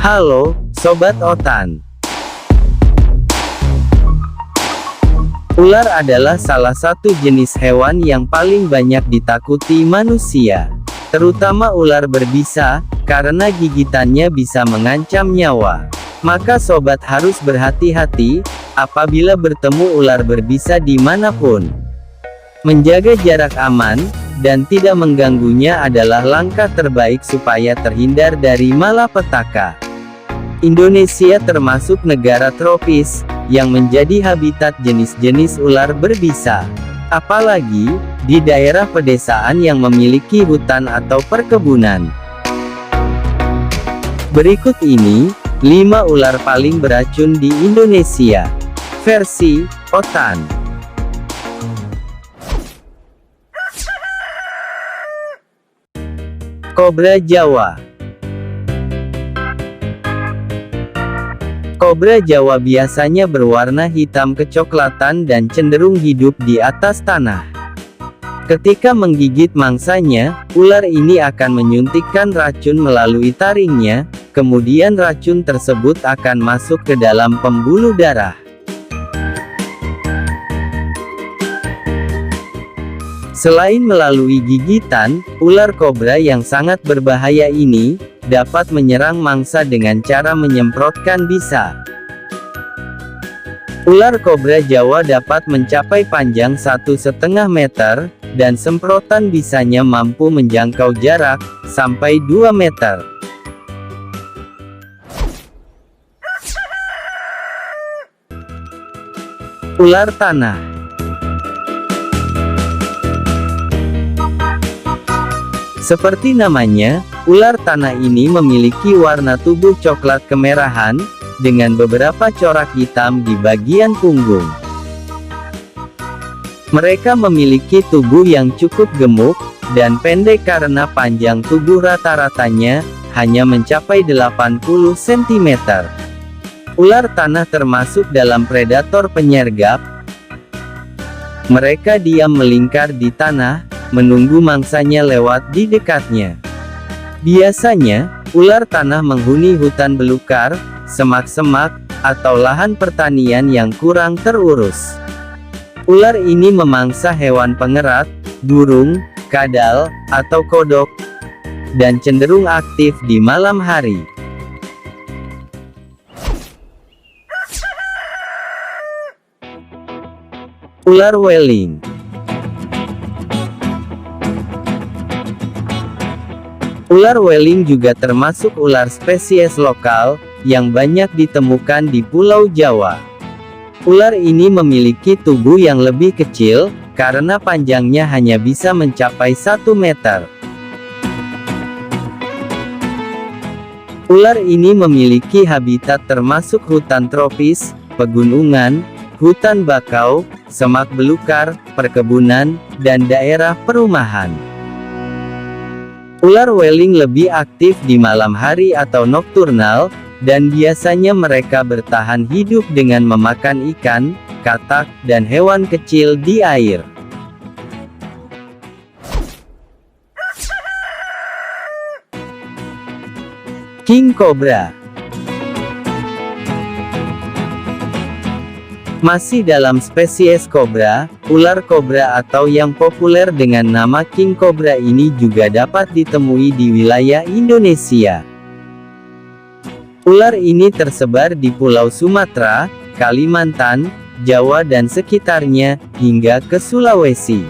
Halo, Sobat Otan. Ular adalah salah satu jenis hewan yang paling banyak ditakuti manusia. Terutama ular berbisa, karena gigitannya bisa mengancam nyawa. Maka sobat harus berhati-hati, apabila bertemu ular berbisa dimanapun. Menjaga jarak aman, dan tidak mengganggunya adalah langkah terbaik supaya terhindar dari malapetaka. Indonesia termasuk negara tropis, yang menjadi habitat jenis-jenis ular berbisa. Apalagi, di daerah pedesaan yang memiliki hutan atau perkebunan. Berikut ini, 5 ular paling beracun di Indonesia. Versi Otan. Kobra Jawa. Kobra Jawa biasanya berwarna hitam kecoklatan dan cenderung hidup di atas tanah. Ketika menggigit mangsanya, ular ini akan menyuntikkan racun melalui taringnya, kemudian racun tersebut akan masuk ke dalam pembuluh darah. Selain melalui gigitan, ular kobra yang sangat berbahaya ini dapat menyerang mangsa dengan cara menyemprotkan bisa. Ular kobra Jawa dapat mencapai panjang 1,5 meter, dan semprotan bisanya mampu menjangkau jarak sampai 2 meter. Ular tanah. Seperti namanya, ular tanah ini memiliki warna tubuh coklat kemerahan, dengan beberapa corak hitam di bagian punggung. Mereka memiliki tubuh yang cukup gemuk, dan pendek karena panjang tubuh rata-ratanya, hanya mencapai 80 cm. Ular tanah termasuk dalam predator penyergap. Mereka diam melingkar di tanah, menunggu mangsanya lewat di dekatnya. Biasanya, ular tanah menghuni hutan belukar, semak-semak, atau lahan pertanian yang kurang terurus. Ular ini memangsa hewan pengerat, burung, kadal, atau kodok, dan cenderung aktif di malam hari. Ular Weling. Ular Weling juga termasuk ular spesies lokal, yang banyak ditemukan di Pulau Jawa. Ular ini memiliki tubuh yang lebih kecil, karena panjangnya hanya bisa mencapai 1 meter. Ular ini memiliki habitat termasuk hutan tropis, pegunungan, hutan bakau, semak belukar, perkebunan, dan daerah perumahan. Ular Weling lebih aktif di malam hari atau nokturnal, dan biasanya mereka bertahan hidup dengan memakan ikan, katak, dan hewan kecil di air. King Cobra. Masih dalam spesies kobra, ular kobra atau yang populer dengan nama King Cobra ini juga dapat ditemui di wilayah Indonesia. Ular ini tersebar di Pulau Sumatera, Kalimantan, Jawa dan sekitarnya, hingga ke Sulawesi.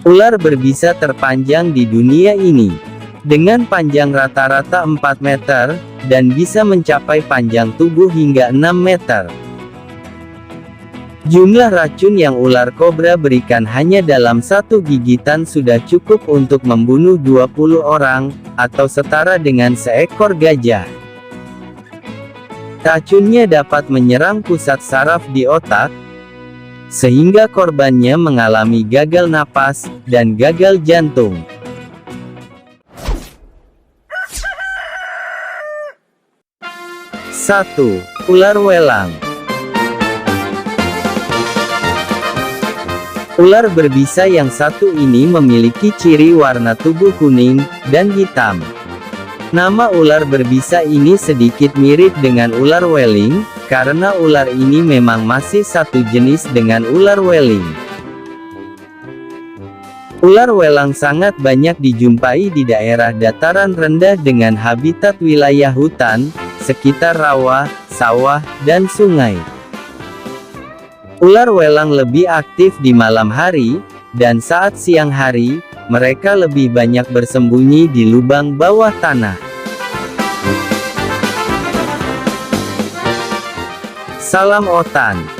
Ular berbisa terpanjang di dunia ini, dengan panjang rata-rata 4 meter, dan bisa mencapai panjang tubuh hingga 6 meter. Jumlah racun yang ular kobra berikan hanya dalam satu gigitan sudah cukup untuk membunuh 20 orang, atau setara dengan seekor gajah. Racunnya dapat menyerang pusat saraf di otak, sehingga korbannya mengalami gagal napas, dan gagal jantung. 1. Ular Welang. Ular berbisa yang satu ini memiliki ciri warna tubuh kuning dan hitam. Nama ular berbisa ini sedikit mirip dengan ular Welling, karena ular ini memang masih satu jenis dengan ular Welling. Ular Welang sangat banyak dijumpai di daerah dataran rendah dengan habitat wilayah hutan, sekitar rawa, sawah, dan sungai. Ular Welang lebih aktif di malam hari, dan saat siang hari, mereka lebih banyak bersembunyi di lubang bawah tanah. Salam Otan.